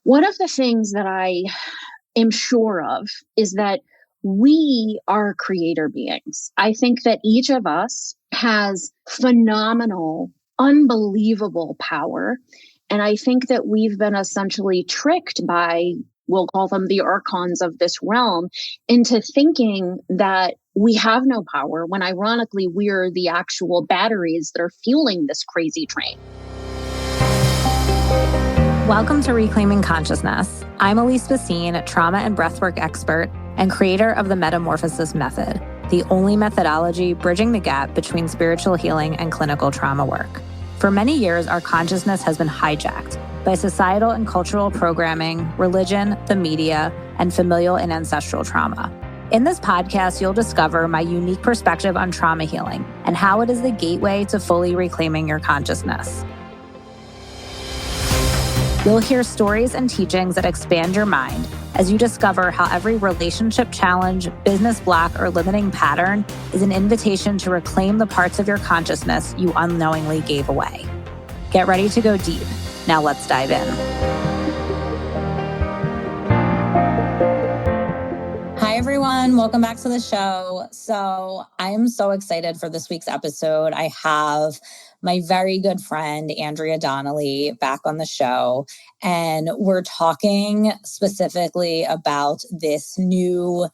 One of the things that I am sure of is that we are creator beings. I think that each of us has phenomenal, unbelievable power. And I think that we've been essentially tricked by, we'll call them the archons of this realm, into thinking that we have no power, when ironically we're the actual batteries that are fueling this crazy train. Welcome to Reclaiming Consciousness. I'm Elise Bassine, trauma and breathwork expert and creator of the Metamorphosis method, the only methodology bridging the gap between spiritual healing and clinical trauma work. For many years, our consciousness has been hijacked by societal and cultural programming, religion, the media, and familial and ancestral trauma. In this podcast, you'll discover my unique perspective on trauma healing and how it is the gateway to fully reclaiming your consciousness. You'll hear stories and teachings that expand your mind as you discover how every relationship challenge, business block, or limiting pattern is an invitation to reclaim the parts of your consciousness you unknowingly gave away. Get ready to go deep. Now let's dive in. Hi, everyone. Welcome back to the show. So I am so excited for this week's episode. I have my very good friend, Andrea Donnelly, back on the show. And we're talking specifically about this new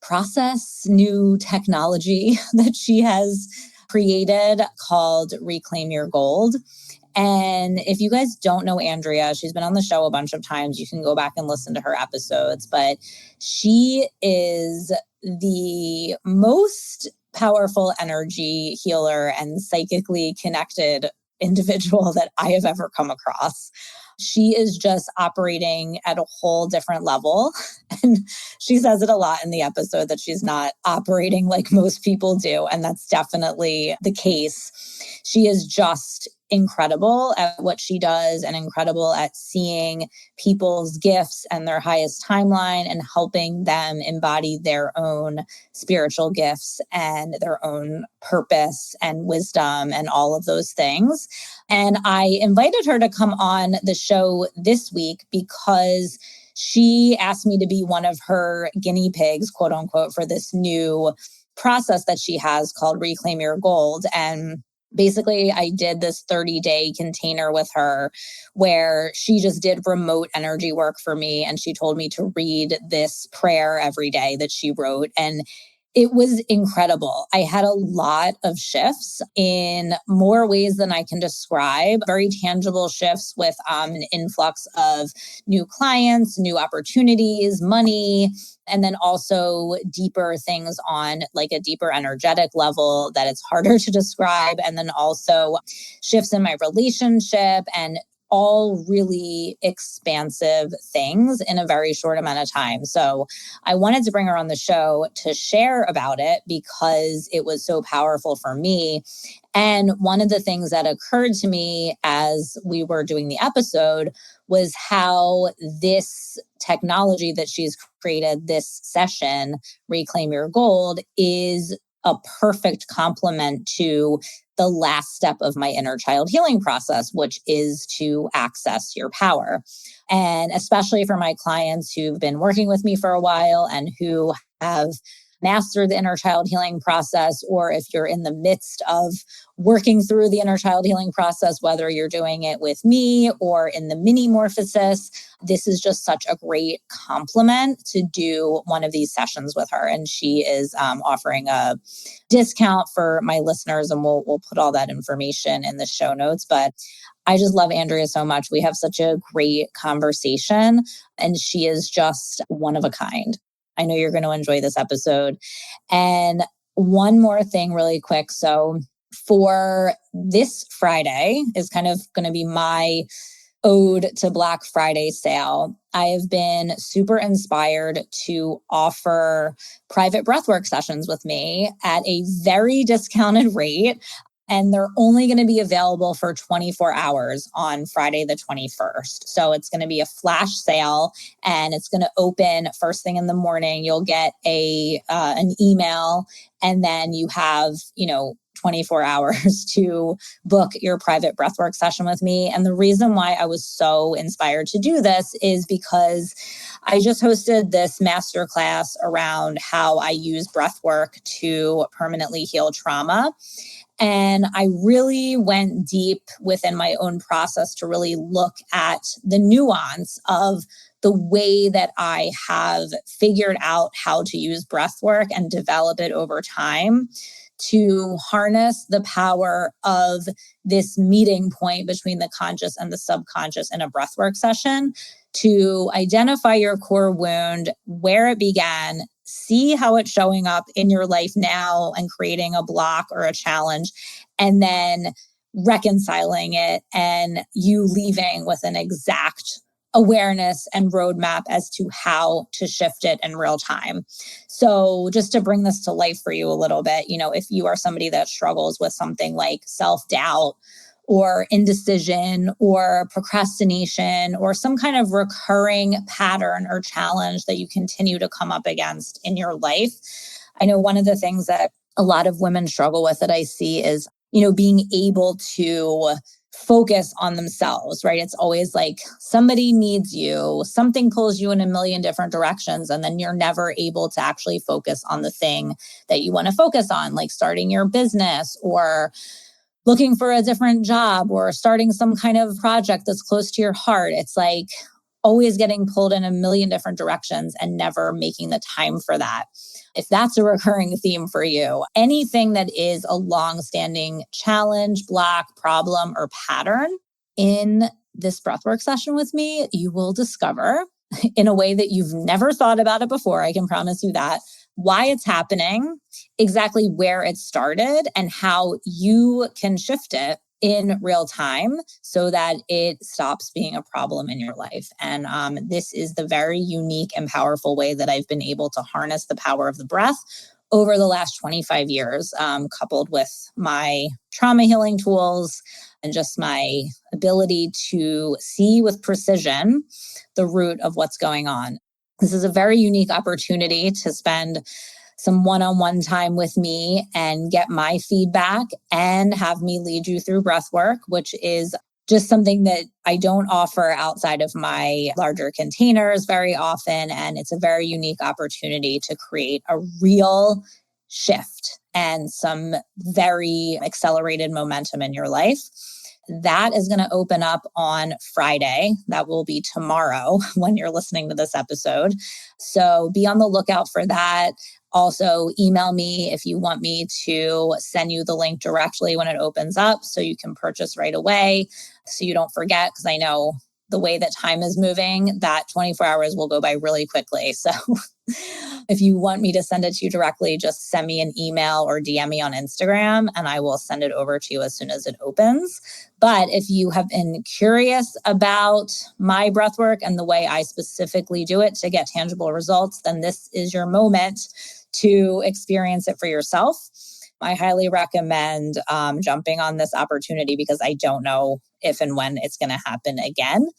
process, new technology that she has created called Reclaim Your Gold. And if you guys don't know Andrea, she's been on the show a bunch of times. You can go back and listen to her episodes, but she is the most powerful energy healer and psychically connected individual that I have ever come across. She is just operating at a whole different level. And she says it a lot in the episode that she's not operating like most people do. And that's definitely the case. She is just incredible at what she does and incredible at seeing people's gifts and their highest timeline and helping them embody their own spiritual gifts and their own purpose and wisdom and all of those things. And I invited her to come on the show this week because she asked me to be one of her guinea pigs, quote unquote, for this new process that she has called Reclaim Your Gold. And basically, I did this 30-day container with her where she just did remote energy work for me. And she told me to read this prayer every day that she wrote. And it was incredible. I had a lot of shifts in more ways than I can describe, very tangible shifts with an influx of new clients, new opportunities, money, and then also deeper things on like a deeper energetic level that it's harder to describe. And then also shifts in my relationship and all really expansive things in a very short amount of time. So I wanted to bring her on the show to share about it because it was so powerful for me. And one of the things that occurred to me as we were doing the episode was how this technology that she's created, this session, Reclaim Your Gold, is a perfect complement to the last step of my inner child healing process, which is to access your power. And especially for my clients who've been working with me for a while and who have mastered the inner child healing process, or if you're in the midst of working through the inner child healing process, whether you're doing it with me or in the Metamorphosis, this is just such a great complement to do one of these sessions with her. And she is offering a discount for my listeners, and we'll put all that information in the show notes. But I just love Andrea so much. We have such a great conversation, and she is just one of a kind. I know you're going to enjoy this episode. And one more thing really quick. So for this Friday is kind of going to be my ode to Black Friday sale. I have been super inspired to offer private breathwork sessions with me at a very discounted rate. And they're only going to be available for 24 hours on Friday, the 21st. So it's going to be a flash sale and it's going to open first thing in the morning. You'll get an email, and then you have, 24 hours to book your private breathwork session with me. And the reason why I was so inspired to do this is because I just hosted this masterclass around how I use breathwork to permanently heal trauma. And I really went deep within my own process to really look at the nuance of the way that I have figured out how to use breathwork and develop it over time to harness the power of this meeting point between the conscious and the subconscious in a breathwork session, to identify your core wound, where it began, see how it's showing up in your life now and creating a block or a challenge, and then reconciling it and you leaving with an exact awareness and roadmap as to how to shift it in real time. So just to bring this to life for you a little bit, if you are somebody that struggles with something like self-doubt or indecision or procrastination or some kind of recurring pattern or challenge that you continue to come up against in your life, I know one of the things that a lot of women struggle with that I see is, being able to focus on themselves, right? It's always like somebody needs you, something pulls you in a million different directions, and then you're never able to actually focus on the thing that you want to focus on, like starting your business or looking for a different job or starting some kind of project that's close to your heart. It's like always getting pulled in a million different directions and never making the time for that. If that's a recurring theme for you, anything that is a long-standing challenge, block, problem, or pattern in this breathwork session with me, you will discover in a way that you've never thought about it before. I can promise you that. Why it's happening, exactly where it started, and how you can shift it in real time so that it stops being a problem in your life. And this is the very unique and powerful way that I've been able to harness the power of the breath over the last 25 years, coupled with my trauma healing tools and just my ability to see with precision the root of what's going on. This is a very unique opportunity to spend some one-on-one time with me and get my feedback and have me lead you through breathwork, which is just something that I don't offer outside of my larger containers very often. And it's a very unique opportunity to create a real shift and some very accelerated momentum in your life. That is going to open up on Friday. That will be tomorrow when you're listening to this episode. So be on the lookout for that. Also, email me if you want me to send you the link directly when it opens up so you can purchase right away so you don't forget, because I know the way that time is moving, that 24 hours will go by really quickly. So if you want me to send it to you directly, just send me an email or DM me on Instagram and I will send it over to you as soon as it opens. But if you have been curious about my breathwork and the way I specifically do it to get tangible results, then this is your moment to experience it for yourself. I highly recommend jumping on this opportunity because I don't know if and when it's going to happen again.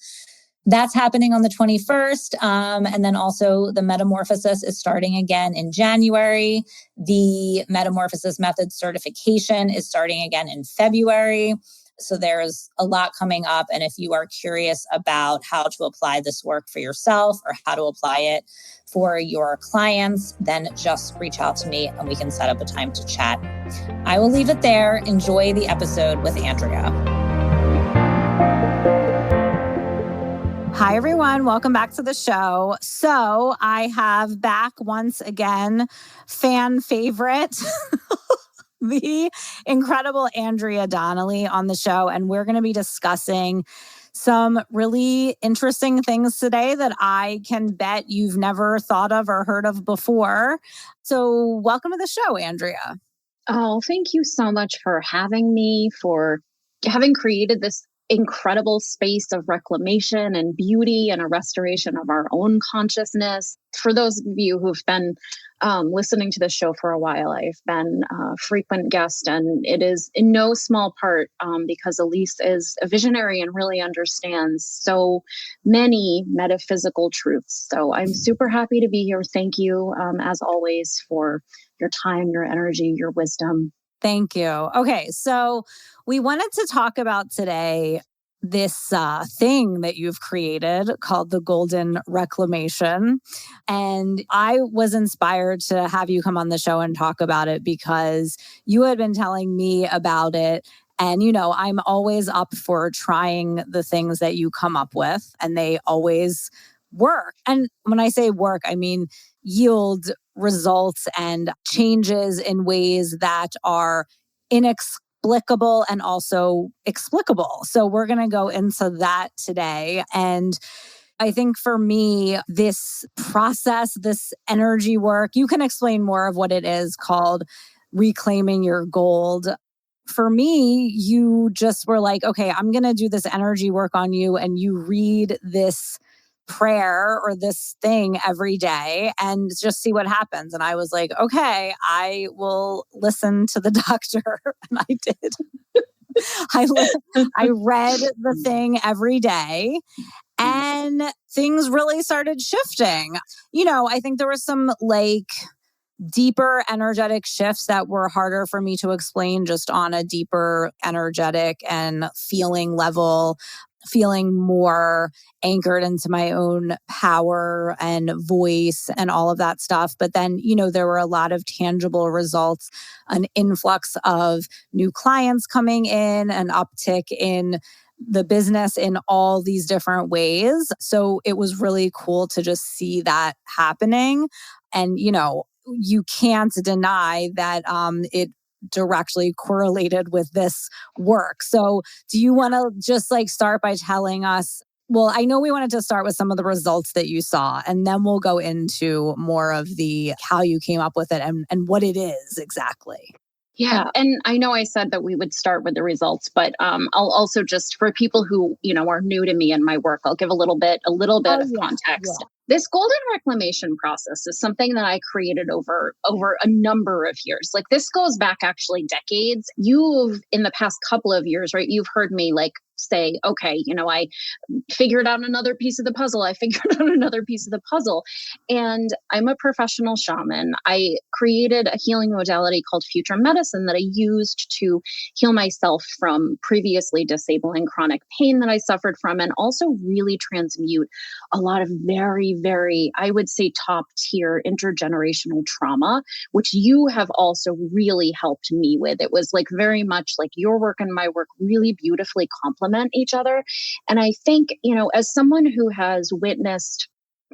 That's happening on the 21st. And then also the Metamorphosis is starting again in January. The Metamorphosis Method certification is starting again in February. So there's a lot coming up. And if you are curious about how to apply this work for yourself or how to apply it for your clients, then just reach out to me and we can set up a time to chat. I will leave it there. Enjoy the episode with Andrea. Hi, everyone. Welcome back to the show. So I have back once again, fan favorite, the incredible Andrea Donnelly on the show. And we're going to be discussing some really interesting things today that I can bet you've never thought of or heard of before. So welcome to the show, Andrea. Oh, thank you so much for having me, for having created this incredible space of reclamation and beauty and a restoration of our own consciousness. For those of you who've been listening to the show for a while, I've been a frequent guest, and it is in no small part because Elise is a visionary and really understands so many metaphysical truths. So I'm super happy to be here. Thank you, as always, for your time, your energy, your wisdom. Thank you. Okay, so we wanted to talk about today this thing that you've created called the Golden Reclamation. And I was inspired to have you come on the show and talk about it because you had been telling me about it. And, I'm always up for trying the things that you come up with, and they always work. And when I say work, I mean yield results and changes in ways that are inexplicable and also explicable. So we're going to go into that today. And I think for me, this process, this energy work, you can explain more of what it is called reclaiming your gold. For me, you just were like, okay, I'm going to do this energy work on you. And you read this prayer or this thing every day and just see what happens. And I was like, okay, I will listen to the doctor. And I did. I read the thing every day. And things really started shifting. I think there was some deeper energetic shifts that were harder for me to explain just on a deeper energetic and feeling level, feeling more anchored into my own power and voice and all of that stuff. But then, there were a lot of tangible results, an influx of new clients coming in, an uptick in the business in all these different ways. So it was really cool to just see that happening. And, you can't deny that it directly correlated with this work. So do you want to just start by telling us, well, I know we wanted to start with some of the results that you saw, and then we'll go into more of the how you came up with it and what it is exactly. Yeah. And I know I said that we would start with the results, but I'll also just, for people who, are new to me and my work, I'll give a little bit of context. Yeah. This golden reclamation process is something that I created over a number of years. This goes back actually decades. You've, in the past couple of years, right, you've heard me say, okay, I figured out another piece of the puzzle. I figured out another piece of the puzzle. And I'm a professional shaman. I created a healing modality called Future Medicine that I used to heal myself from previously disabling chronic pain that I suffered from, and also really transmute a lot of very, very, I would say, top tier intergenerational trauma, which you have also really helped me with. It was very much your work and my work really beautifully complement each other. And I think, as someone who has witnessed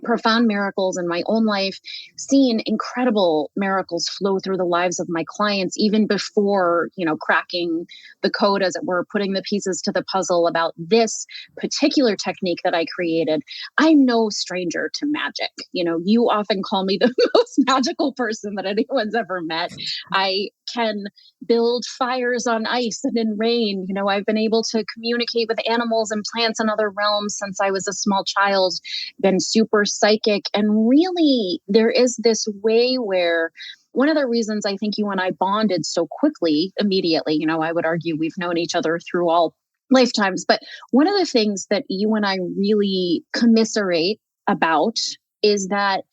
profound miracles in my own life, seen incredible miracles flow through the lives of my clients, even before, cracking the code, as it were, putting the pieces to the puzzle about this particular technique that I created. I'm no stranger to magic. You often call me the most magical person that anyone's ever met. I can build fires on ice and in rain. I've been able to communicate with animals and plants in other realms since I was a small child, been super psychic. And really, there is this way where one of the reasons I think you and I bonded so quickly, immediately, I would argue we've known each other through all lifetimes. But one of the things that you and I really commiserate about is that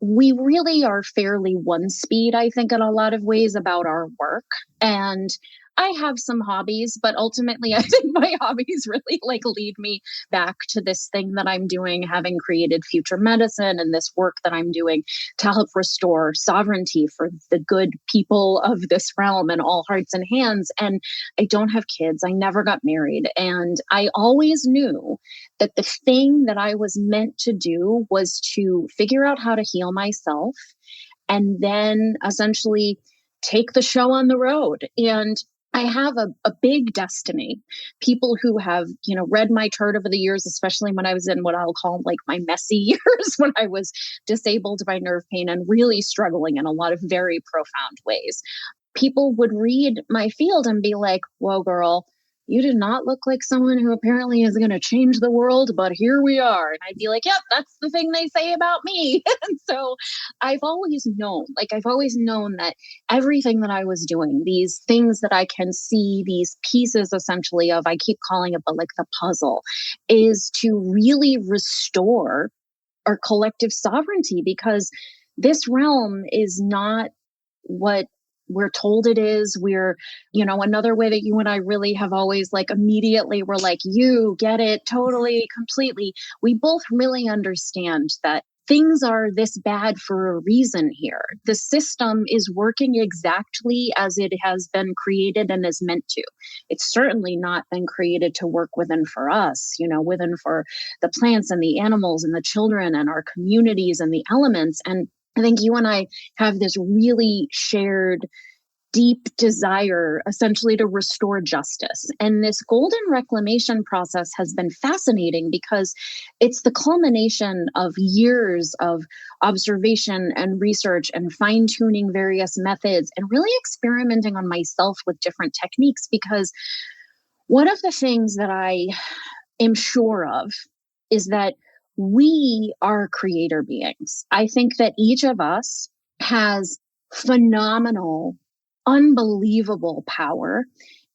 we really are fairly one speed, I think, in a lot of ways about our work. And I have some hobbies, but ultimately I think my hobbies really lead me back to this thing that I'm doing, having created Future Medicine and this work that I'm doing to help restore sovereignty for the good people of this realm and all hearts and hands. And I don't have kids. I never got married. And I always knew that the thing that I was meant to do was to figure out how to heal myself and then essentially take the show on the road. And I have a big destiny. People who have, read my chart over the years, especially when I was in what I'll call my messy years, when I was disabled by nerve pain and really struggling in a lot of very profound ways. People would read my field and be like, whoa, girl, you do not look like someone who apparently is going to change the world, but here we are. And I'd be like, yep, that's the thing they say about me. And so I've always known that everything that I was doing, these things that I can see, these pieces essentially of, I keep calling it the puzzle, is to really restore our collective sovereignty, because this realm is not what we're told it is. We're, another way that you and I really have always like immediately we're like, you get it totally, completely. We both really understand that things are this bad for a reason here. The system is working exactly as it has been created and is meant to. It's certainly not been created to work within for us, within for the plants and the animals and the children and our communities and the elements. And I think you and I have this really shared deep desire essentially to restore justice. And this golden reclamation process has been fascinating because it's the culmination of years of observation and research and fine-tuning various methods and really experimenting on myself with different techniques. Because one of the things that I am sure of is that we are creator beings. I think that each of us has phenomenal, unbelievable power.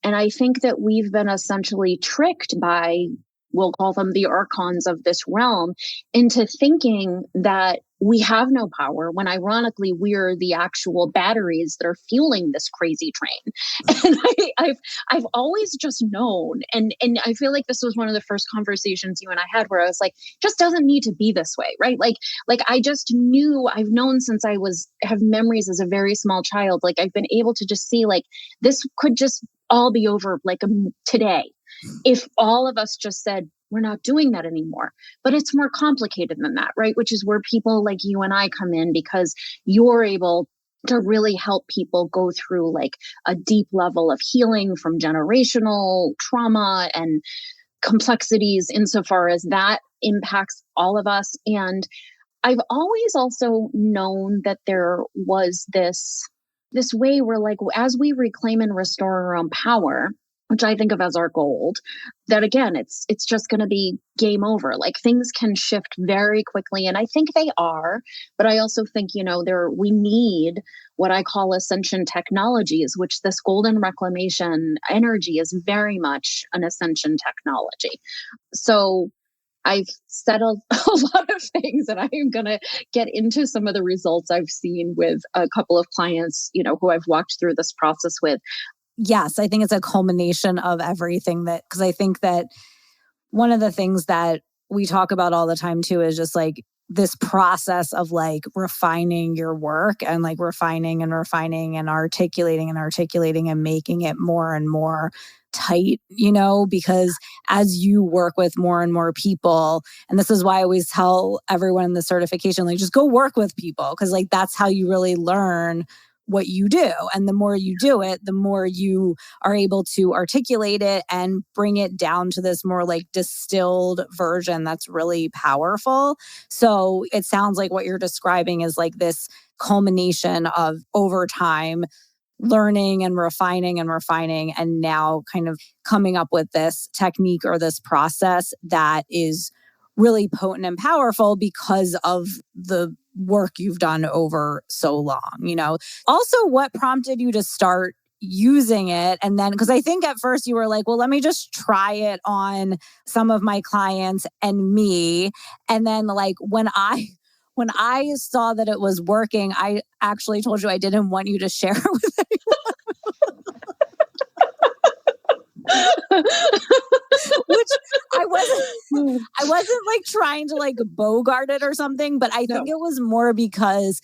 And I think that we've been essentially tricked by, we'll call them the archons of this realm, into thinking that we have no power when ironically we're the actual batteries that are fueling this crazy train. And I've always just known, and I feel like this was one of the first conversations you and I had where I was like, just doesn't need to be this way, right? Like I just knew, I've known since I have memories as a very small child. Like I've been able to just see like this could just all be over like today if all of us just said, we're not doing that anymore. But it's more complicated than that, right? Which is where people like you and I come in, because you're able to really help people go through like a deep level of healing from generational trauma and complexities insofar as that impacts all of us. And I've always also known that there was this way where like as we reclaim and restore our own power, which I think of as our gold, that again, it's just going to be game over. Like things can shift very quickly. And I think they are, but I also think, we need what I call ascension technologies, which this golden reclamation energy is very much an ascension technology. So I've said a lot of things, and I am going to get into some of the results I've seen with a couple of clients, who I've walked through this process with. Yes, I think it's a culmination of everything because I think that one of the things that we talk about all the time too is just like this process of like refining your work and like refining and articulating and making it more and more tight, because as you work with more and more people, and this is why I always tell everyone in the certification, like just go work with people, because like that's how you really learn what you do. And the more you do it, the more you are able to articulate it and bring it down to this more like distilled version that's really powerful. So it sounds like what you're describing is like this culmination of over time learning and refining and now kind of coming up with this technique or this process that is really potent and powerful because of the work you've done over so long, Also, what prompted you to start using it? And then, because I think at first you were like, well, let me just try it on some of my clients and me. And then like when I saw that it was working, I actually told you I didn't want you to share it with anyone. Which I wasn't like trying to like bogart it or something, but I think it was more because,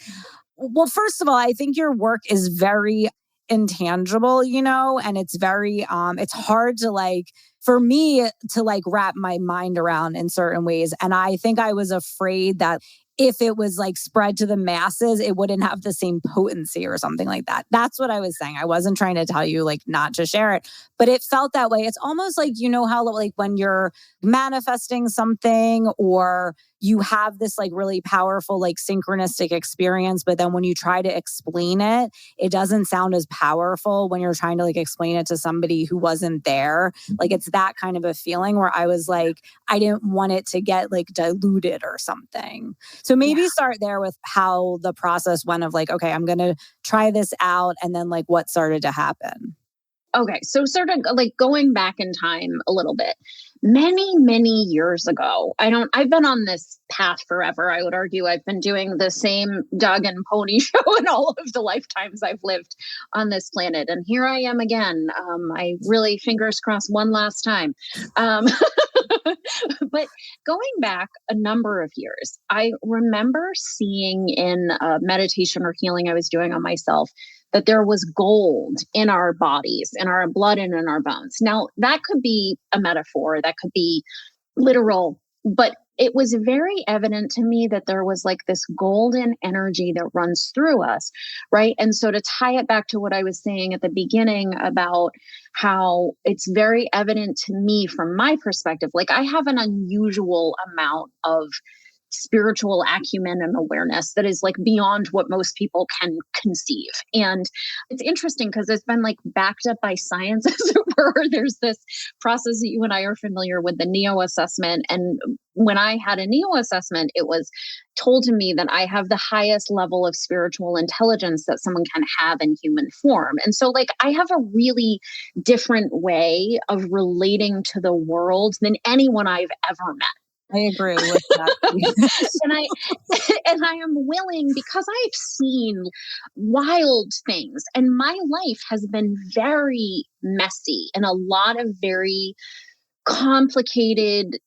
well, first of all, I think your work is very intangible, and it's very, it's hard to like, for me to like wrap my mind around in certain ways. And I think I was afraid that if it was like spread to the masses, it wouldn't have the same potency or something like that. That's what I was saying. I wasn't trying to tell you like not to share it, but it felt that way. It's almost like, how like when you're manifesting something or you have this like really powerful, like synchronistic experience, but then when you try to explain it, it doesn't sound as powerful when you're trying to like explain it to somebody who wasn't there. Like it's that kind of a feeling where I was like, I didn't want it to get like diluted or something. So maybe start there with how the process went of like, okay, I'm going to try this out. And then like what started to happen. Okay. So sort of like going back in time a little bit. many, many years ago. I've been on this path forever. I would argue I've been doing the same dog and pony show in all of the lifetimes I've lived on this planet. And here I am again. I really, fingers crossed, one last time. Um, but going back a number of years, I remember seeing in a meditation or healing I was doing on myself that there was gold in our bodies, in our blood, and in our bones. Now, that could be a metaphor, that could be literal, but it was very evident to me that there was like this golden energy that runs through us, right? And so to tie it back to what I was saying at the beginning about how it's very evident to me from my perspective, like I have an unusual amount of spiritual acumen and awareness that is like beyond what most people can conceive. And it's interesting because it's been like backed up by science, as it were. There's this process that you and I are familiar with, the NEO assessment. And when I had a NEO assessment, it was told to me that I have the highest level of spiritual intelligence that someone can have in human form. And so like I have a really different way of relating to the world than anyone I've ever met. I agree with that. and I am willing, because I've seen wild things, and my life has been very messy in a lot of very complicated,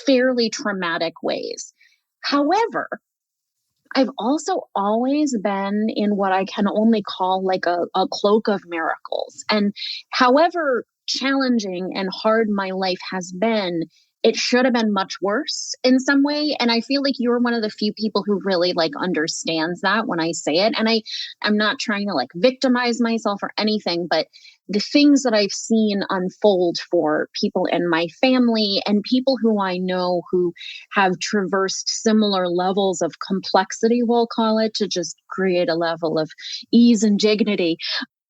fairly traumatic ways. However, I've also always been in what I can only call like a cloak of miracles. And however challenging and hard my life has been, it should have been much worse in some way. And I feel like you're one of the few people who really like understands that when I say it. And I'm not trying to like victimize myself or anything, but the things that I've seen unfold for people in my family and people who I know who have traversed similar levels of complexity, we'll call it, to just create a level of ease and dignity,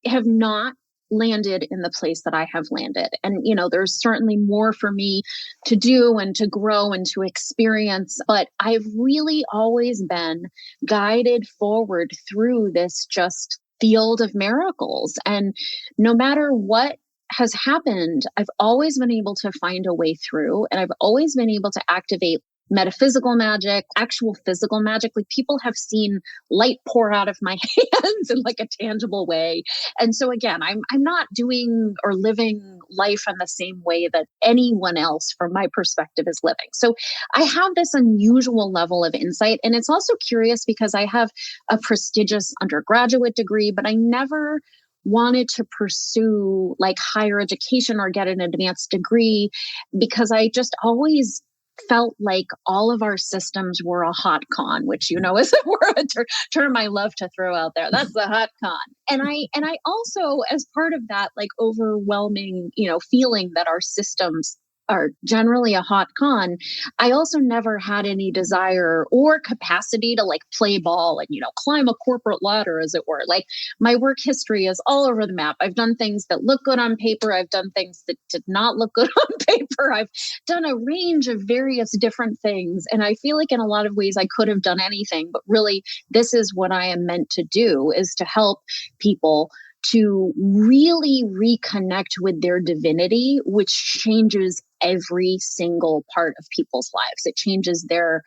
have not landed in the place that I have landed. And, you know, there's certainly more for me to do and to grow and to experience, but I've really always been guided forward through this just field of miracles. And no matter what has happened, I've always been able to find a way through, and I've always been able to activate metaphysical magic, actual physical magic. Like people have seen light pour out of my hands in like a tangible way. And so again, I'm not doing or living life in the same way that anyone else from my perspective is living. So I have this unusual level of insight. And it's also curious because I have a prestigious undergraduate degree, but I never wanted to pursue like higher education or get an advanced degree because I just always felt like all of our systems were a hot con, which, you know, is a term I love to throw out there. That's a hot con. And I also, as part of that, like overwhelming, you know, feeling that our systems are generally a hot con, I also never had any desire or capacity to like play ball and, you know, climb a corporate ladder, as it were. Like my work history is all over the map. I've done things that look good on paper. I've done things that did not look good on paper. I've done a range of various different things. And I feel like in a lot of ways I could have done anything, but really this is what I am meant to do, is to help people to really reconnect with their divinity, which changes every single part of people's lives. It changes their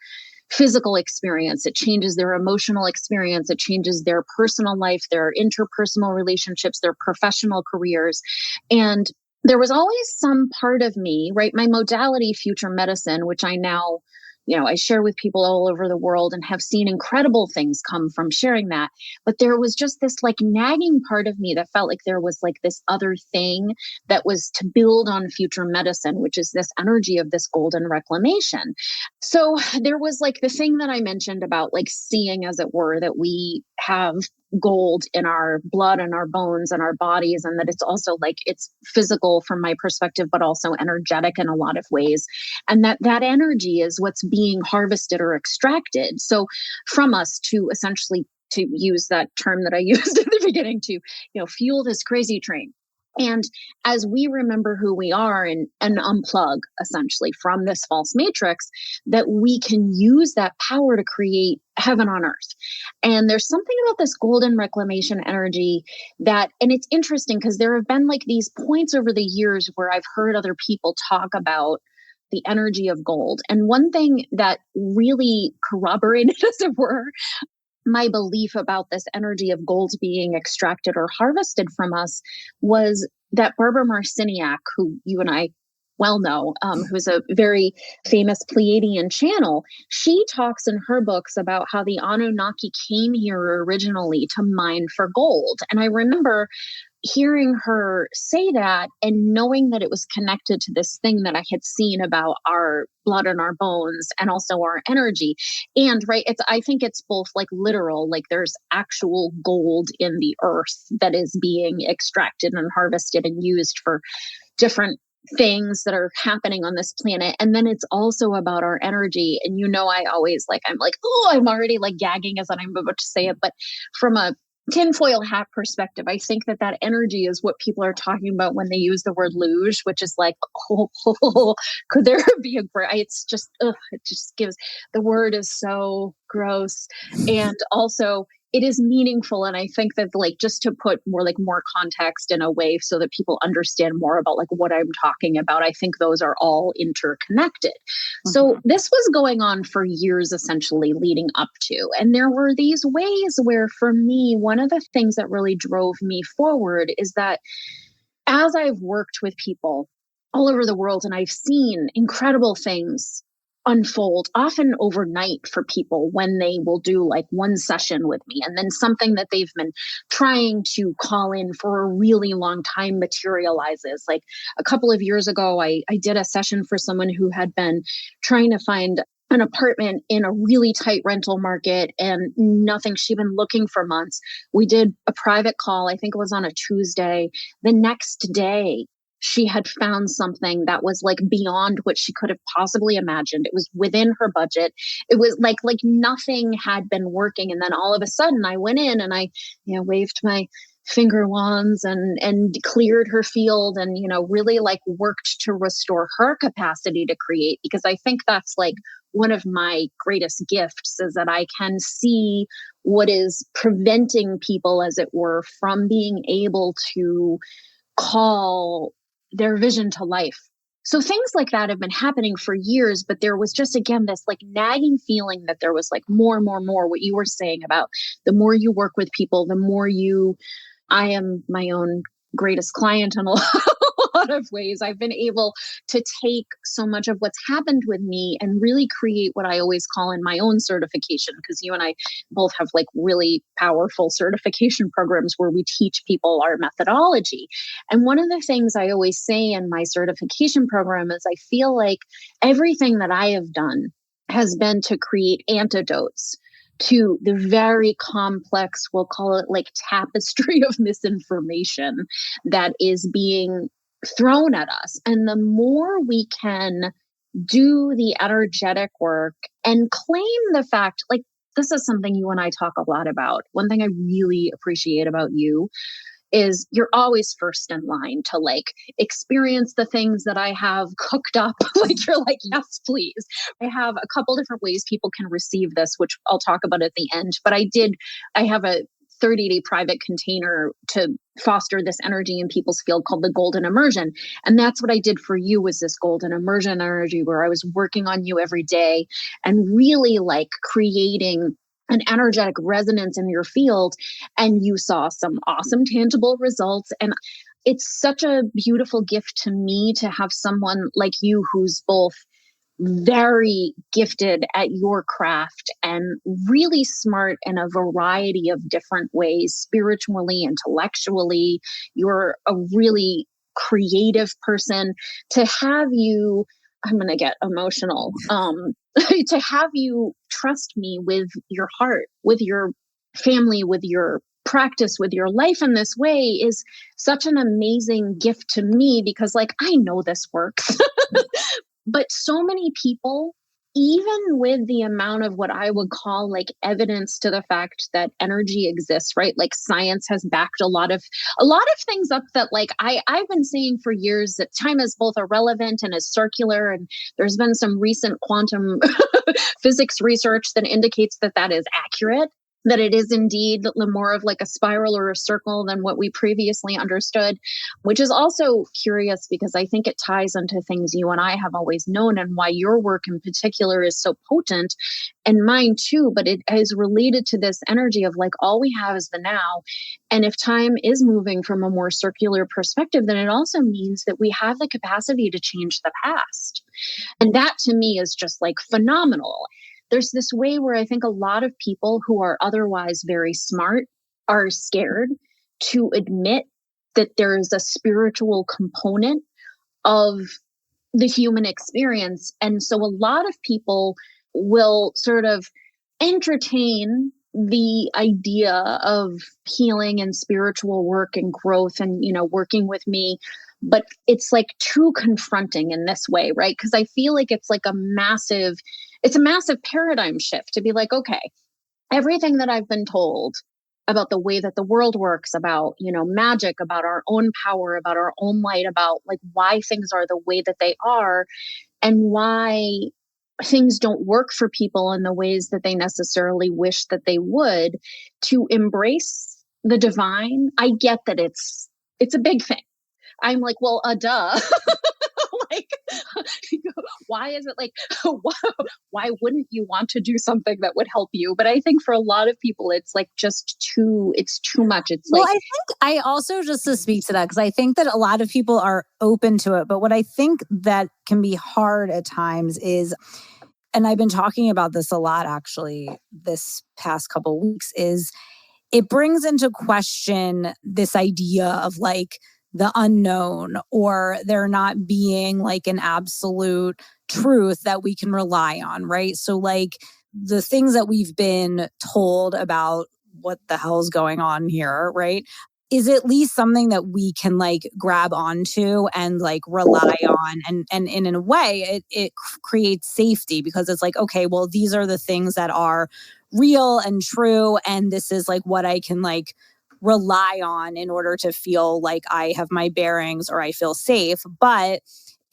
physical experience. It changes their emotional experience. It changes their personal life, their interpersonal relationships, their professional careers. And there was always some part of me, right? My modality, future medicine, which I now, you know, I share with people all over the world and have seen incredible things come from sharing that. But there was just this like nagging part of me that felt like there was like this other thing that was to build on future medicine, which is this energy of this golden reclamation. So there was like the thing that I mentioned about like seeing, as it were, that we have gold in our blood and our bones and our bodies, and that it's also like it's physical from my perspective, but also energetic in a lot of ways. And that energy is what's being harvested or extracted. So from us to essentially, to use that term that I used at the beginning, to, you know, fuel this crazy train. And as we remember who we are and unplug essentially from this false matrix, that we can use that power to create heaven on earth. And there's something about this golden reclamation energy that, and it's interesting because there have been like these points over the years where I've heard other people talk about the energy of gold. And one thing that really corroborated, as it were, my belief about this energy of gold being extracted or harvested from us was that Barbara Marciniak, who you and I well know, who's a very famous Pleiadian channel, she talks in her books about how the Anunnaki came here originally to mine for gold. And I remember hearing her say that and knowing that it was connected to this thing that I had seen about our blood and our bones and also our energy. And right, I think it's both like literal, like there's actual gold in the earth that is being extracted and harvested and used for different things that are happening on this planet. And then it's also about our energy. And I always I'm like, oh, I'm already like gagging as I'm about to say it. But from a tinfoil hat perspective, I think that energy is what people are talking about when they use the word luge, which is like, could there be a great, it's just, it just gives, the word is so gross. And also it is meaningful. And I think that just to put more context in a way so that people understand more about what I'm talking about, I think those are all interconnected. Mm-hmm. So this was going on for years, essentially leading up to, and there were these ways where for me, one of the things that really drove me forward is that as I've worked with people all over the world and I've seen incredible things unfold, often overnight for people when they will do one session with me, and then something that they've been trying to call in for a really long time materializes. Like a couple of years ago, I did a session for someone who had been trying to find an apartment in a really tight rental market and nothing. She'd been looking for months. We did a private call. I think it was on a Tuesday. The next day, she had found something that was beyond what she could have possibly imagined. It was within her budget. It was like nothing had been working. And then all of a sudden I went in and I, waved my finger wands and cleared her field and, really worked to restore her capacity to create, because I think that's one of my greatest gifts is that I can see what is preventing people, as it were, from being able to call their vision to life. So things like that have been happening for years, but there was just, again, this nagging feeling that there was more, what you were saying about the more you work with people, the more I am my own greatest client in a lot of ways. I've been able to take so much of what's happened with me and really create what I always call in my own certification, because you and I both have really powerful certification programs where we teach people our methodology. And one of the things I always say in my certification program is I feel like everything that I have done has been to create antidotes to the very complex, we'll call it tapestry of misinformation that is being thrown at us. And the more we can do the energetic work and claim the fact, this is something you and I talk a lot about. One thing I really appreciate about you is you're always first in line to experience the things that I have cooked up. You're yes, please. I have a couple different ways people can receive this, which I'll talk about at the end. But I have a 30-day private container to foster this energy in people's field called the golden immersion. And that's what I did for you, was this golden immersion energy where I was working on you every day and really creating an energetic resonance in your field, and you saw some awesome tangible results. And it's such a beautiful gift to me to have someone like you who's both very gifted at your craft and really smart in a variety of different ways, spiritually, intellectually. You're a really creative person. To have you, I'm going to get emotional, to have you trust me with your heart, with your family, with your practice, with your life in this way is such an amazing gift to me, because I know this works. But so many people, even with the amount of what I would call evidence to the fact that energy exists, right? Science has backed a lot of things up that I've been saying for years, that time is both irrelevant and is circular. And there's been some recent quantum physics research that indicates that is accurate. that it is indeed more of like a spiral or a circle than what we previously understood, which is also curious because I think it ties into things you and I have always known and why your work in particular is so potent and mine too. But it is related to this energy of like all we have is the now. And if time is moving from a more circular perspective, then it also means that we have the capacity to change the past. And that to me is just like phenomenal. There's this way where I think a lot of people who are otherwise very smart are scared to admit that there is a spiritual component of the human experience. And so a lot of people will sort of entertain the idea of healing and spiritual work and growth and, working with me. But it's like too confronting in this way, right? Because I feel like it's a massive paradigm shift to be like, okay, everything that I've been told about the way that the world works, about, magic, about our own power, about our own light, about like why things are the way that they are and why things don't work for people in the ways that they necessarily wish that they would, to embrace the divine. I get that it's a big thing. I'm like, well, duh. Like, why is it like, why wouldn't you want to do something that would help you? But I think for a lot of people, it's like it's too much. It's well, like, I think I also, just to speak to that, because I think that a lot of people are open to it. But what I think that can be hard at times is, and I've been talking about this a lot actually this past couple of weeks, is it brings into question this idea of like the unknown, or there not being like an absolute truth that we can rely on, right? So like the things that we've been told about what the hell's going on here, right, is at least something that we can like grab onto and like rely on. And in a way, it creates safety, because it's like, okay, well, these are the things that are real and true. And this is like what I can like rely on in order to feel like I have my bearings or I feel safe. But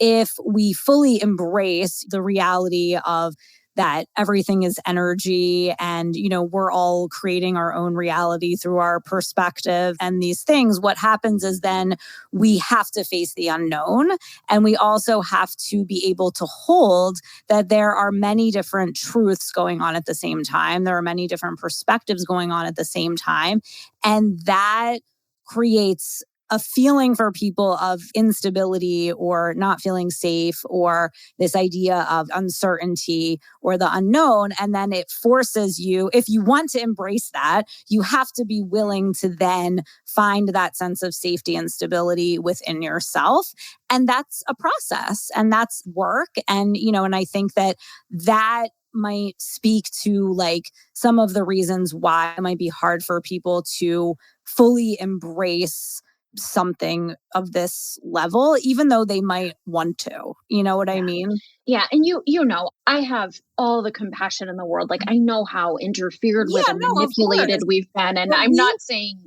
if we fully embrace the reality of that everything is energy and, we're all creating our own reality through our perspective and these things, what happens is then we have to face the unknown. And we also have to be able to hold that there are many different truths going on at the same time. There are many different perspectives going on at the same time. And that creates a feeling for people of instability or not feeling safe, or this idea of uncertainty or the unknown. And then it forces you, if you want to embrace that, you have to be willing to then find that sense of safety and stability within yourself. And that's a process and that's work. And, and I think that might speak to like some of the reasons why it might be hard for people to fully embrace something of this level, even though they might want to. You know what I mean? Yeah. And I have all the compassion in the world. Like I know how interfered with and manipulated we've been. And I'm not saying,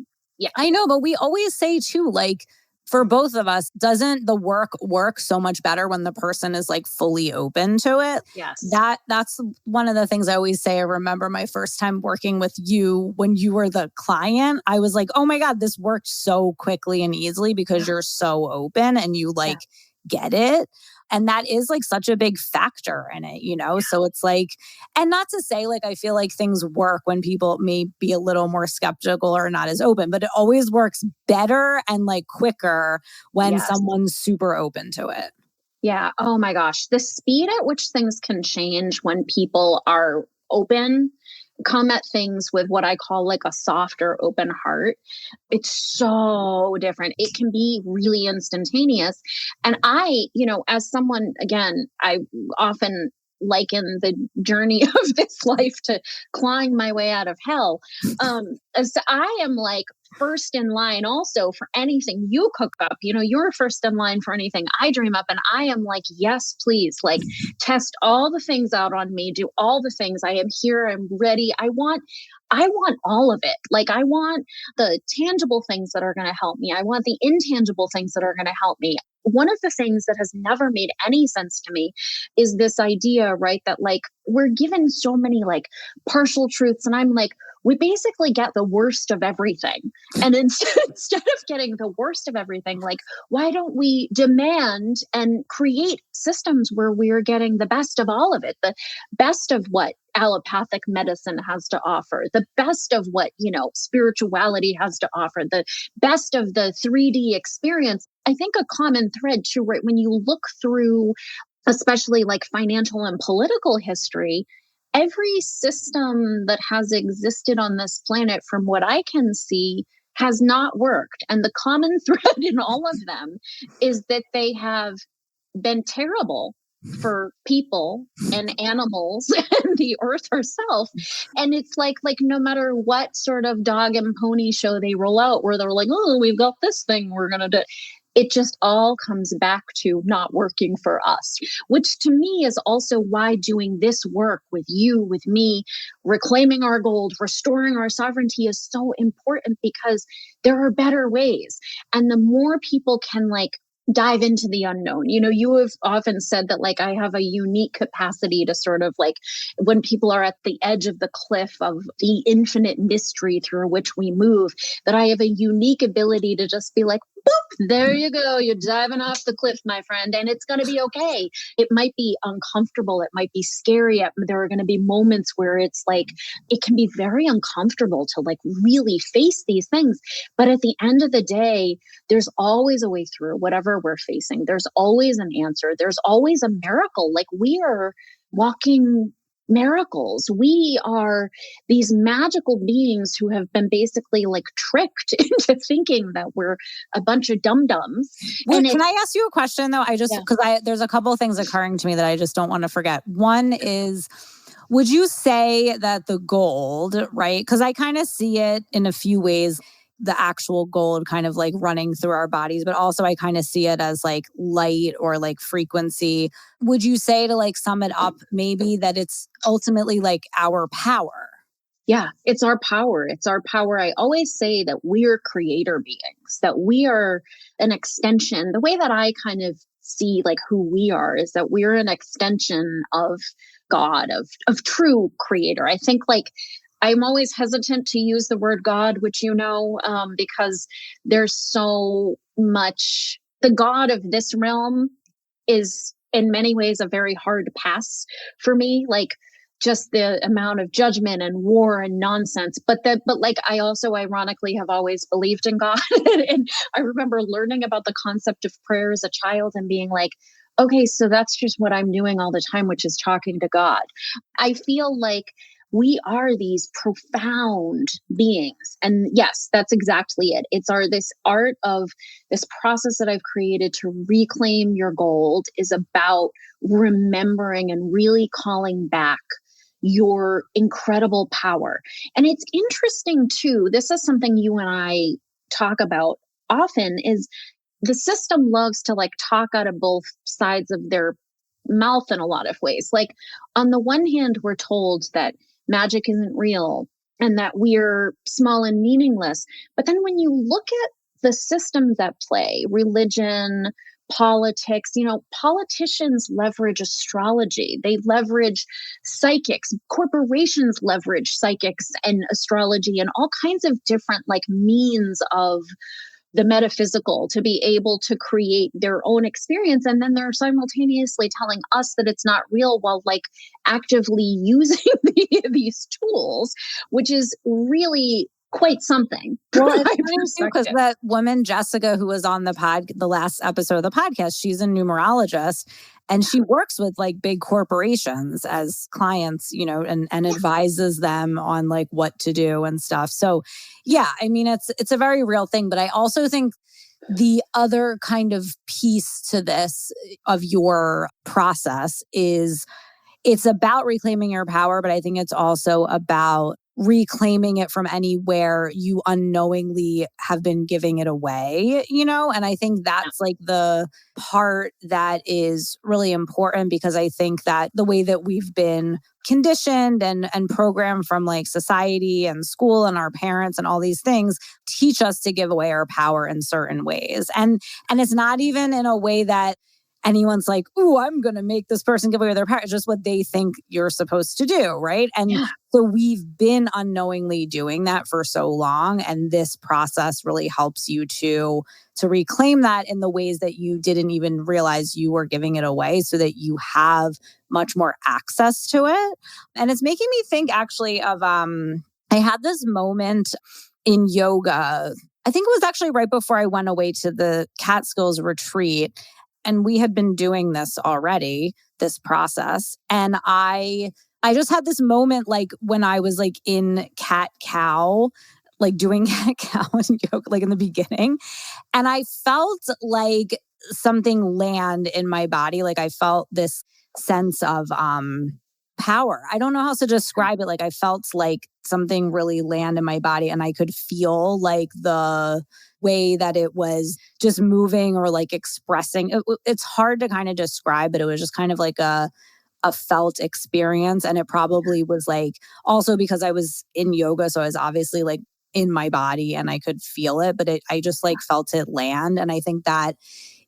I know, but we always say too, like, for both of us, doesn't the work so much better when the person is like fully open to it? Yes. That's one of the things I always say. I remember my first time working with you when you were the client. I was like, oh my God, this worked so quickly and easily because you're so open and you like get it. And that is like such a big factor in it, So it's like, and not to say like, I feel like things work when people may be a little more skeptical or not as open, but it always works better and like quicker when someone's super open to it. Yeah. Oh my gosh. The speed at which things can change when people are open, come at things with what I call like a soft or open heart. It's so different. It can be really instantaneous. And I, as someone, again, I often liken the journey of this life to clawing my way out of hell. So I am like first in line also for anything you cook up. You're first in line for anything I dream up. And I am like, yes, please, like test all the things out on me, do all the things. I am here. I'm ready. I want all of it. Like I want the tangible things that are going to help me. I want the intangible things that are going to help me. one of the things that has never made any sense to me is this idea, right, that like we're given so many like partial truths. And I'm like, we basically get the worst of everything. And instead of getting the worst of everything, like, why don't we demand and create systems where we're getting the best of all of it, the best of what allopathic medicine has to offer, the best of what, spirituality has to offer, the best of the 3D experience. I think a common thread too, right? When you look through, especially like financial and political history, every system that has existed on this planet, from what I can see, has not worked. And the common thread in all of them is that they have been terrible for people and animals and the earth herself. And it's like no matter what sort of dog and pony show they roll out where they're like, oh, we've got this thing we're going to do, it just all comes back to not working for us, which to me is also why doing this work with you, with me, reclaiming our gold, restoring our sovereignty is so important, because there are better ways. And the more people can like dive into the unknown. You have often said that like I have a unique capacity to sort of like, when people are at the edge of the cliff of the infinite mystery through which we move, that I have a unique ability to just be like, boop, there you go. You're diving off the cliff, my friend, and it's going to be okay. It might be uncomfortable. It might be scary. There are going to be moments where it's like, it can be very uncomfortable to like really face these things. But at the end of the day, there's always a way through whatever we're facing. There's always an answer. There's always a miracle. Like we are walking miracles. We are these magical beings who have been basically like tricked into thinking that we're a bunch of dum-dums. Wait, can I ask you a question though? There's a couple of things occurring to me that I just don't want to forget. One is, would you say that the gold, right? Because I kind of see it in a few ways, the actual gold kind of like running through our bodies, but also I kind of see it as like light or like frequency. Would you say, to like sum it up, maybe that it's ultimately like our power? Yeah, it's our power. It's our power. I always say that we're creator beings, that we are an extension. The way that I kind of see like who we are is that we're an extension of God, of true creator. I think like I'm always hesitant to use the word God, which because there's so much. The God of this realm is in many ways a very hard pass for me. Like just the amount of judgment and war and nonsense. But like I also ironically have always believed in God. And I remember learning about the concept of prayer as a child and being like, okay, so that's just what I'm doing all the time, which is talking to God. I feel like we are these profound beings. And yes, that's exactly it. It's this art of this process that I've created to reclaim your gold is about remembering and really calling back your incredible power. And it's interesting too, this is something you and I talk about often, is the system loves to like talk out of both sides of their mouth in a lot of ways. Like on the one hand, we're told that magic isn't real and that we're small and meaningless. But then when you look at the systems at play, religion, politics, politicians leverage astrology. They leverage psychics. Corporations leverage psychics and astrology and all kinds of different like means of the metaphysical to be able to create their own experience. And then they're simultaneously telling us that it's not real while like actively using these tools, which is really quite something. Well, it's funny too, because that woman, Jessica, who was on the last episode of the podcast, she's a numerologist and she works with like big corporations as clients, and advises them on like what to do and stuff. So yeah, I mean, it's a very real thing, but I also think the other kind of piece to this of your process is it's about reclaiming your power, but I think it's also about reclaiming it from anywhere you unknowingly have been giving it away, And I think that's like the part that is really important, because I think that the way that we've been conditioned and programmed from like society and school and our parents and all these things teach us to give away our power in certain ways. And it's not even in a way that anyone's like, ooh, I'm going to make this person give away their power. It's just what they think you're supposed to do, right? And so we've been unknowingly doing that for so long. And this process really helps you to reclaim that in the ways that you didn't even realize you were giving it away, so that you have much more access to it. And it's making me think actually of, I had this moment in yoga. I think it was actually right before I went away to the Catskills retreat. And we had been doing this already, this process. And I just had this moment, like when I was like in cat-cow, like doing cat-cow and yoga, like in the beginning. And I felt like something land in my body. Like I felt this sense of power. I don't know how to describe it. Like I felt like something really land in my body, and I could feel like the way that it was just moving or like expressing. It's hard to kind of describe, but it was just kind of like a felt experience. And it probably was like also because I was in yoga. So I was obviously like in my body and I could feel it, but I just like felt it land. And I think that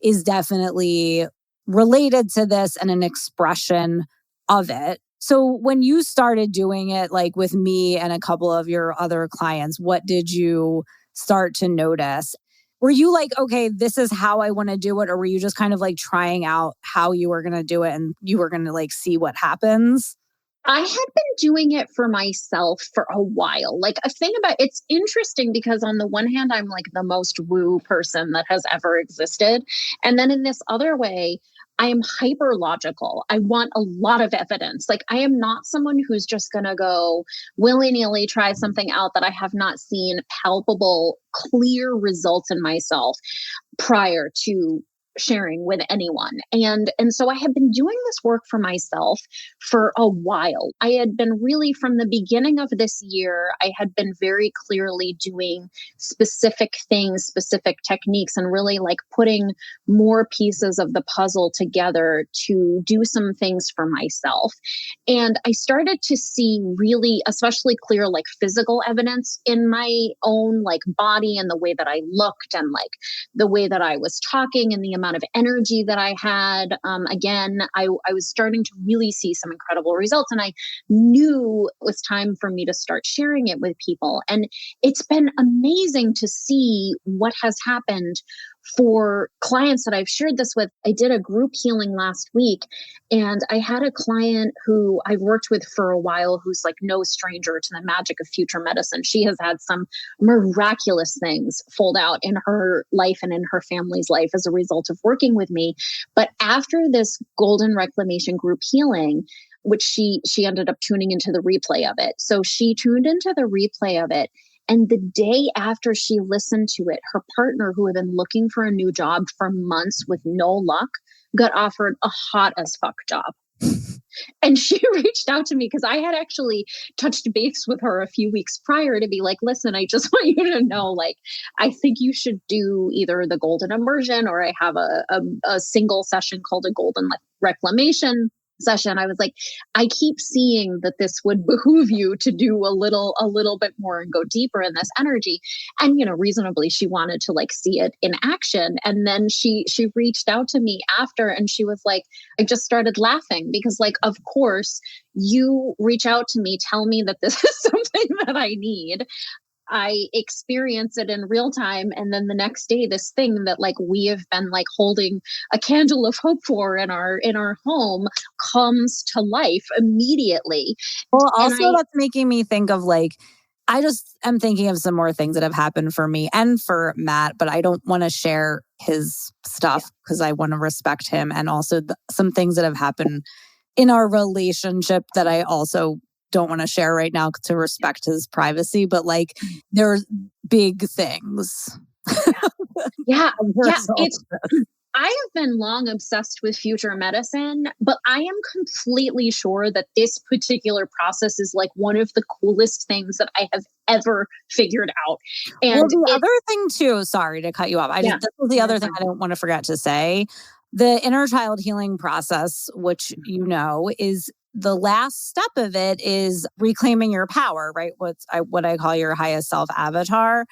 is definitely related to this and an expression of it. So when you started doing it, like with me and a couple of your other clients, what did you start to notice? Were you like, okay, this is how I want to do it? Or were you just kind of like trying out how you were going to do it and you were going to like see what happens? I had been doing it for myself for a while. Like a thing about it's interesting because on the one hand, I'm like the most woo person that has ever existed. And then in this other way, I am hyper logical. I want a lot of evidence. Like I am not someone who's just going to go willy-nilly try something out that I have not seen palpable, clear results in myself prior to sharing with anyone. And so I had been doing this work for myself for a while. I had been really from the beginning of this year, I had been very clearly doing specific things, specific techniques, and really like putting more pieces of the puzzle together to do some things for myself. And I started to see really, especially clear, like physical evidence in my own like body and the way that I looked and like the way that I was talking and the amount of energy that I had. Again, I was starting to really see some incredible results, and I knew it was time for me to start sharing it with people. And it's been amazing to see what has happened for clients that I've shared this with. I did a group healing last week, and I had a client who I've worked with for a while who's like no stranger to the magic of future medicine. She has had some miraculous things fold out in her life and in her family's life as a result of working with me. But after this golden reclamation group healing, which she ended up tuning into the replay of it. So she tuned into the replay of it. And the day after she listened to it, her partner, who had been looking for a new job for months with no luck, got offered a hot as fuck job. And she reached out to me because I had actually touched base with her a few weeks prior to be like, listen, I just want you to know, like, I think you should do either the golden immersion, or I have a single session called a golden reclamation session. I was like, I keep seeing that this would behoove you to do a little bit more and go deeper in this energy. And, reasonably, she wanted to like see it in action. And then she reached out to me after, and she was like, I just started laughing because, like, of course you reach out to me, tell me that this is something that I need. I experience it in real time. And then the next day, this thing that like we have been like holding a candle of hope for in our home comes to life immediately. Well, also that's making me think of like, I just am thinking of some more things that have happened for me and for Matt, but I don't want to share his stuff because I want to respect him. And also some things that have happened in our relationship that I also don't want to share right now to respect his privacy, but like there's big things. Yeah. I have been long obsessed with future medicine, but I am completely sure that this particular process is like one of the coolest things that I have ever figured out. And well, the other thing too, sorry to cut you off. This was the other thing I don't want to forget to say. The inner child healing process, which is the last step of it is reclaiming your power, right? What I call your highest self avatar,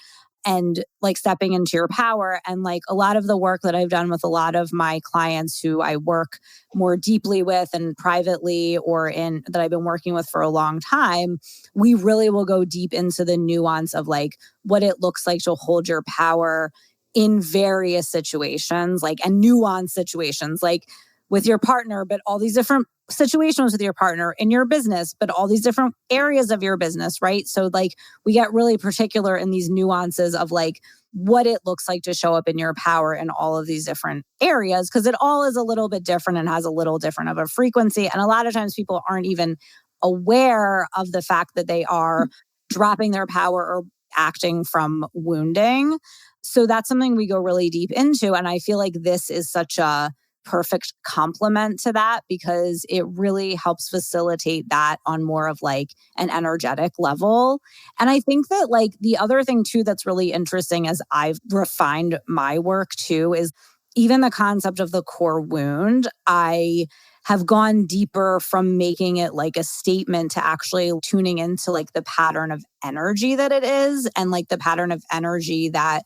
and like stepping into your power. And like a lot of the work that I've done with a lot of my clients who I work more deeply with and privately that I've been working with for a long time, we really will go deep into the nuance of like what it looks like to hold your power in various situations, and nuanced situations, like with your partner, but all these different situations with your partner, in your business, but all these different areas of your business, right? So like we get really particular in these nuances of like what it looks like to show up in your power in all of these different areas, because it all is a little bit different and has a little different of a frequency. And a lot of times people aren't even aware of the fact that they are dropping their power or acting from wounding. So that's something we go really deep into. And I feel like this is such a perfect complement to that, because it really helps facilitate that on more of like an energetic level. And I think that like the other thing too that's really interesting as I've refined my work too is even the concept of the core wound. I have gone deeper from making it like a statement to actually tuning into like the pattern of energy that it is, and like the pattern of energy that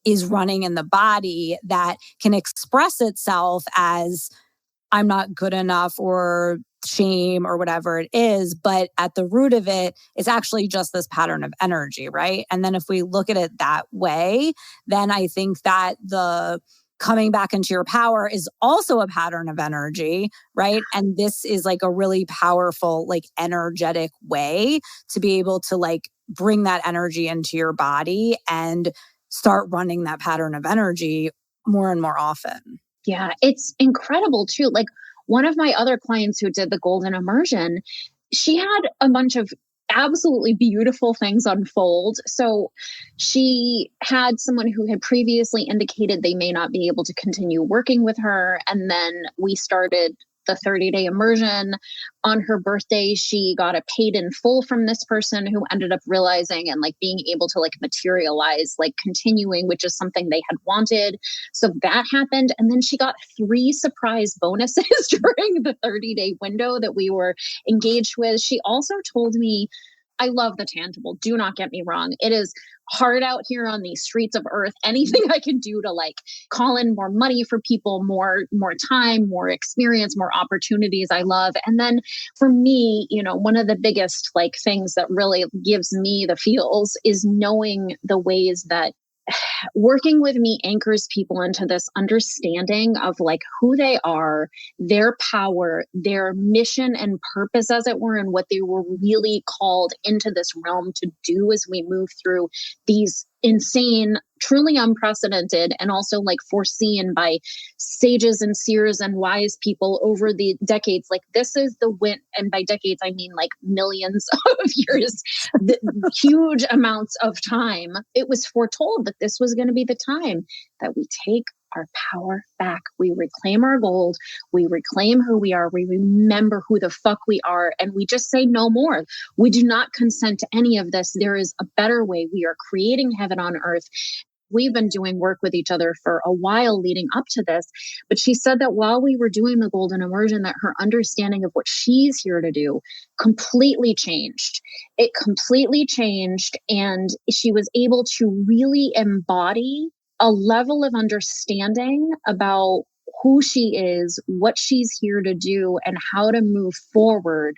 is running in the body that can express itself as I'm not good enough or shame or whatever it is. But at the root of it, it's actually just this pattern of energy, right? And then if we look at it that way, then I think that the coming back into your power is also a pattern of energy, right? And this is like a really powerful, like energetic way to be able to like bring that energy into your body and start running that pattern of energy more and more often. Yeah, it's incredible too. Like one of my other clients who did the golden immersion, she had a bunch of absolutely beautiful things unfold. So she had someone who had previously indicated they may not be able to continue working with her. And then we started the 30-day immersion. On her birthday, she got a paid in full from this person who ended up realizing and like being able to like materialize, like continuing, which is something they had wanted. So that happened. And then she got 3 surprise bonuses during the 30-day window that we were engaged with. She also told me, I love the tangible. Do not get me wrong. It is hard out here on these streets of earth. Anything I can do to like call in more money for people, more time, more experience, more opportunities, I love. And then for me, one of the biggest like things that really gives me the feels is knowing the ways that working with me anchors people into this understanding of like who they are, their power, their mission and purpose, as it were, and what they were really called into this realm to do as we move through these insane, truly unprecedented, and also like foreseen by sages and seers and wise people over the decades. Like this is the win, and by decades I mean like millions of years, huge amounts of time. It was foretold that this was going to be the time that we take our power back. We reclaim our gold. We reclaim who we are. We remember who the fuck we are. And we just say no more. We do not consent to any of this. There is a better way. We are creating heaven on earth. We've been doing work with each other for a while leading up to this. But she said that while we were doing the golden immersion, that her understanding of what she's here to do completely changed. It completely changed. And she was able to really embody a level of understanding about who she is, what she's here to do, and how to move forward,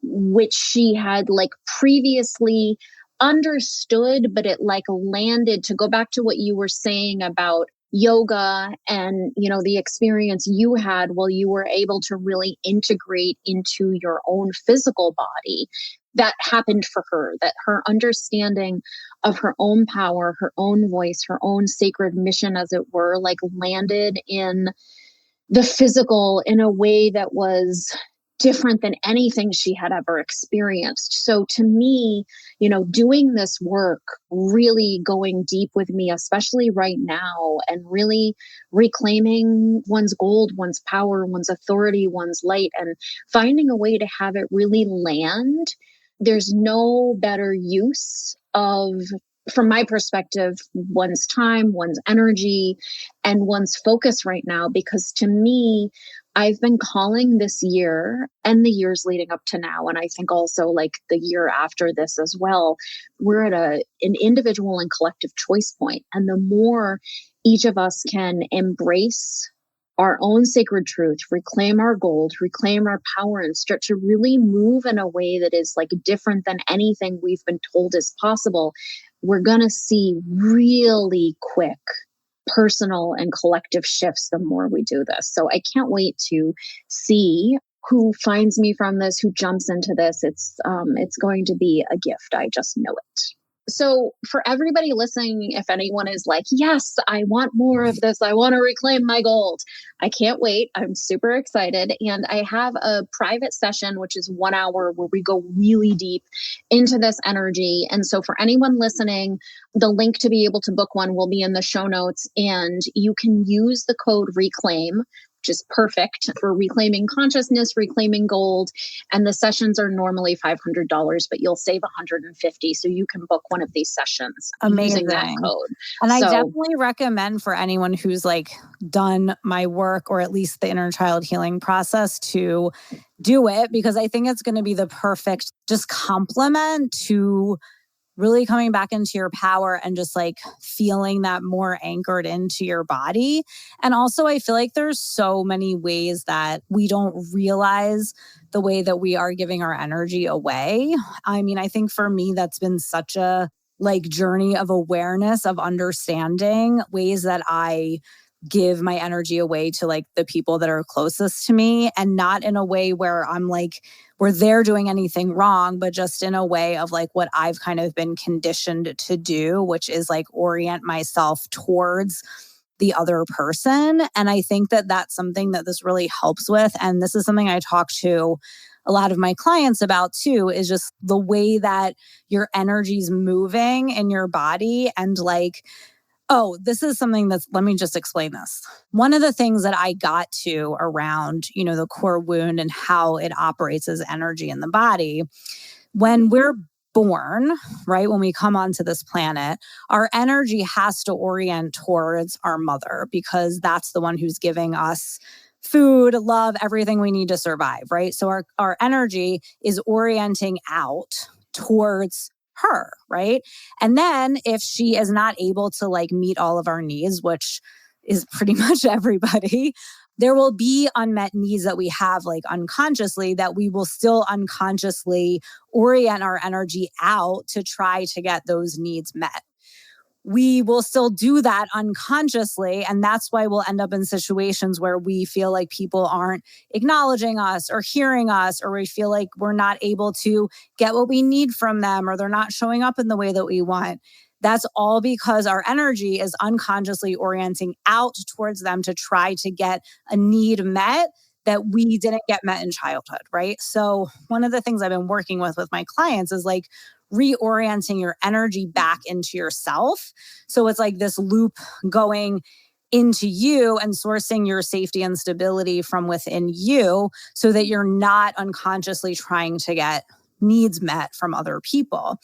which she had like previously understood, but it like landed. To go back to what you were saying about yoga and the experience you had while you were able to really integrate into your own physical body, that happened for her, that her understanding of her own power, her own voice, her own sacred mission, as it were, like landed in the physical in a way that was different than anything she had ever experienced. So to me, doing this work, really going deep with me, especially right now, and really reclaiming one's gold, one's power, one's authority, one's light, and finding a way to have it really land. There's no better use of, from my perspective, one's time, one's energy, and one's focus right now, because to me, I've been calling this year and the years leading up to now, and I think also like the year after this as well, we're at an individual and collective choice point. And the more each of us can embrace our own sacred truth, reclaim our gold, reclaim our power, and start to really move in a way that is like different than anything we've been told is possible, we're going to see really quick personal and collective shifts the more we do this. So I can't wait to see who finds me from this, who jumps into this. It's going to be a gift. I just know it. So for everybody listening, if anyone is like, yes, I want more of this, I want to reclaim my gold, I can't wait. I'm super excited. And I have a private session, which is 1 hour, where we go really deep into this energy. And so for anyone listening, the link to be able to book one will be in the show notes, and you can use the code RECLAIM, which is perfect for reclaiming consciousness, reclaiming gold. And the sessions are normally $500, but you'll save $150. So you can book one of these sessions using that code. And I definitely recommend for anyone who's like done my work, or at least the inner child healing process, to do it, because I think it's going to be the perfect just complement to really coming back into your power and just like feeling that more anchored into your body. And also, I feel like there's so many ways that we don't realize the way that we are giving our energy away. I mean, I think for me, that's been such a like journey of awareness, of understanding ways that I give my energy away to like the people that are closest to me, and not in a way where I'm like, where they're doing anything wrong, but just in a way of like what I've kind of been conditioned to do, which is like orient myself towards the other person. And I think that that's something that this really helps with. And this is something I talk to a lot of my clients about too, is just the way that your energy's moving in your body. And like, oh, this is something that's, let me just explain this. One of the things that I got to around, the core wound and how it operates as energy in the body, when we're born, right, when we come onto this planet, our energy has to orient towards our mother, because that's the one who's giving us food, love, everything we need to survive, right? So our energy is orienting out towards her, right? And then if she is not able to like meet all of our needs, which is pretty much everybody, there will be unmet needs that we have like unconsciously, that we will still unconsciously orient our energy out to try to get those needs met. We will still do that unconsciously. And that's why we'll end up in situations where we feel like people aren't acknowledging us or hearing us, or we feel like we're not able to get what we need from them, or they're not showing up in the way that we want. That's all because our energy is unconsciously orienting out towards them to try to get a need met that we didn't get met in childhood, right? So one of the things I've been working with my clients is like reorienting your energy back into yourself. So it's like this loop going into you and sourcing your safety and stability from within you, so that you're not unconsciously trying to get needs met from other people.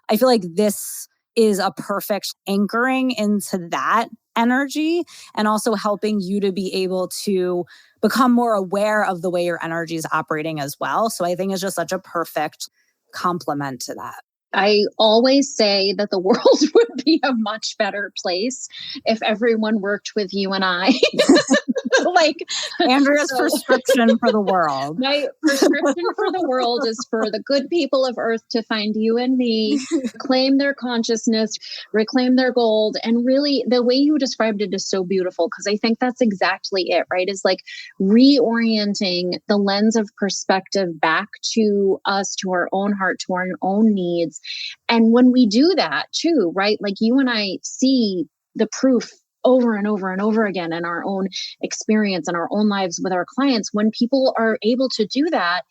I feel like this is a perfect anchoring into that energy, and also helping you to be able to become more aware of the way your energy is operating as well. So I think it's just such a perfect complement to that. I always say that the world would be a much better place if everyone worked with you and I. Like Andrea's prescription for the world. My prescription for the world is for the good people of Earth to find you and me, claim their consciousness, reclaim their gold. And really, the way you described it is so beautiful, because I think that's exactly it, right? Is like reorienting the lens of perspective back to us, to our own heart, to our own needs. And when we do that too, right? Like you and I see the proof over and over and over again in our own experience and our own lives with our clients. When people are able to do that,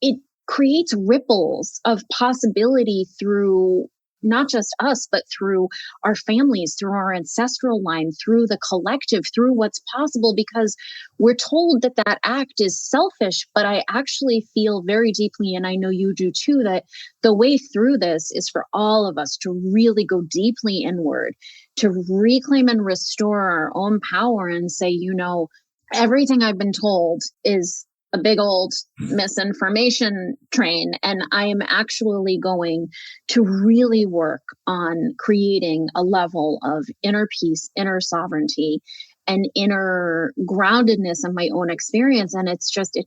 it creates ripples of possibility through not just us, but through our families, through our ancestral line, through the collective, through what's possible, because we're told that that act is selfish. But I actually feel very deeply, and I know you do too, that the way through this is for all of us to really go deeply inward, to reclaim and restore our own power and say, you know, everything I've been told is a big old misinformation train. And I am actually going to really work on creating a level of inner peace, inner sovereignty, and inner groundedness in my own experience. And it's just,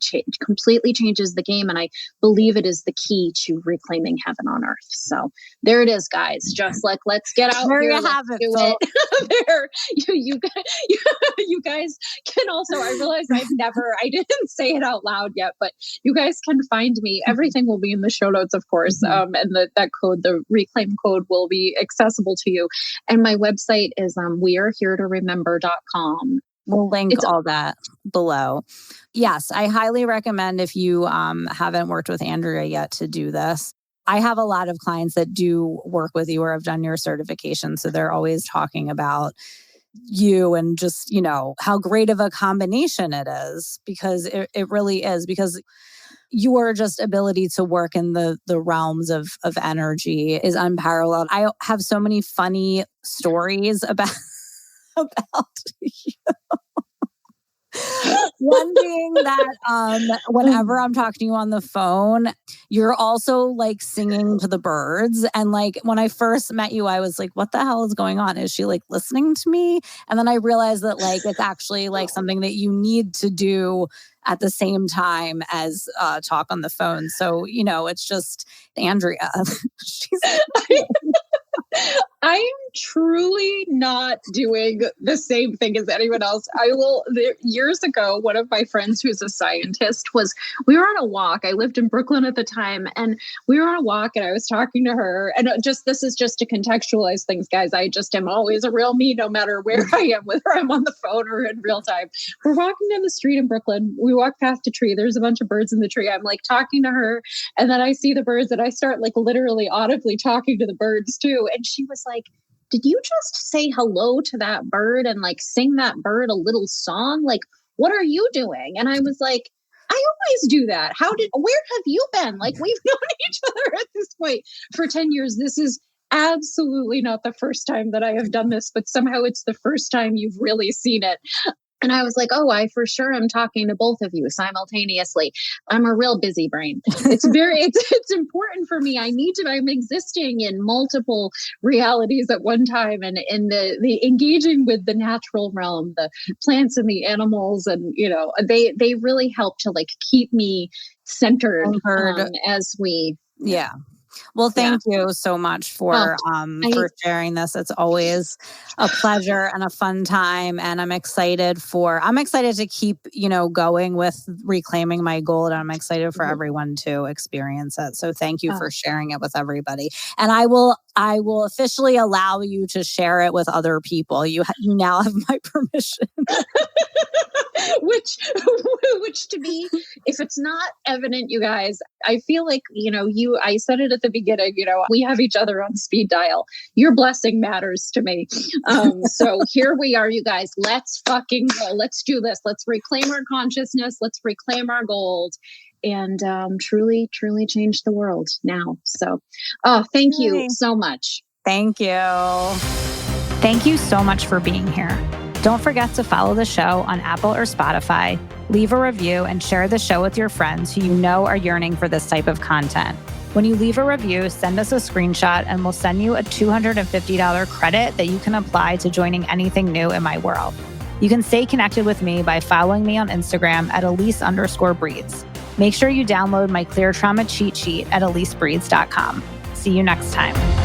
completely changes the game. And I believe it is the key to reclaiming heaven on earth. So there it is, guys. Just like, let's get out there here. You have it. There, you guys can also, I realize I didn't say it out loud yet, but you guys can find me. Everything will be in the show notes, of course. And that code, the reclaim code, will be accessible to you. And my website is weareheretoremember.com. We'll link all that below. Yes, I highly recommend, if you haven't worked with Andrea yet, to do this. I have a lot of clients that do work with you or have done your certification. So they're always talking about you and just, you know, how great of a combination it is, because it really is, because your just ability to work in the realms of energy is unparalleled. I have so many funny stories about you. One being that whenever I'm talking to you on the phone, you're also like singing to the birds. And like when I first met you, I was like, what the hell is going on? Is she like listening to me? And then I realized that like it's actually like something that you need to do at the same time as talk on the phone. So, you know, it's just Andrea. I'm truly not doing the same thing as anyone else. Years ago, one of my friends who's a scientist we were on a walk. I lived in Brooklyn at the time, and we were on a walk and I was talking to her, and this is just to contextualize things, guys. I just am always a real me, no matter where I am, whether I'm on the phone or in real time. We're walking down the street in Brooklyn. We walk past a tree. There's a bunch of birds in the tree. I'm like talking to her, and then I see the birds and I start like literally audibly talking to the birds too. And she was like, did you just say hello to that bird and like sing that bird a little song? Like, what are you doing? And I was like, I always do that. Where have you been? Like, we've known each other at this point for 10 years. This is absolutely not the first time that I have done this, but somehow it's the first time you've really seen it. And I was like, oh, I for sure am talking to both of you simultaneously. I'm a real busy brain. It's important for me. I'm existing in multiple realities at one time, and in the engaging with the natural realm, the plants and the animals, and, you know, they really help to like keep me centered as we. Yeah. Well, thank you so much for sharing this. It's always a pleasure and a fun time. And I'm excited to keep, you know, going with reclaiming my gold. And I'm excited for everyone to experience it. So thank you for sharing it with everybody. And I will officially allow you to share it with other people. You now have my permission. Which to me, if it's not evident, you guys, I feel like, you know, I said it at the beginning, you know, we have each other on speed dial. Your blessing matters to me. So here we are, you guys. Let's fucking go. Let's do this. Let's reclaim our consciousness. Let's reclaim our gold, and truly, truly change the world now. So, thank you so much. Thank you. Thank you so much for being here. Don't forget to follow the show on Apple or Spotify, leave a review, and share the show with your friends who you know are yearning for this type of content. When you leave a review, send us a screenshot and we'll send you a $250 credit that you can apply to joining anything new in my world. You can stay connected with me by following me on Instagram at Elise_breathes. Make sure you download my Clear Trauma cheat sheet at EliseBreathes.com. See you next time.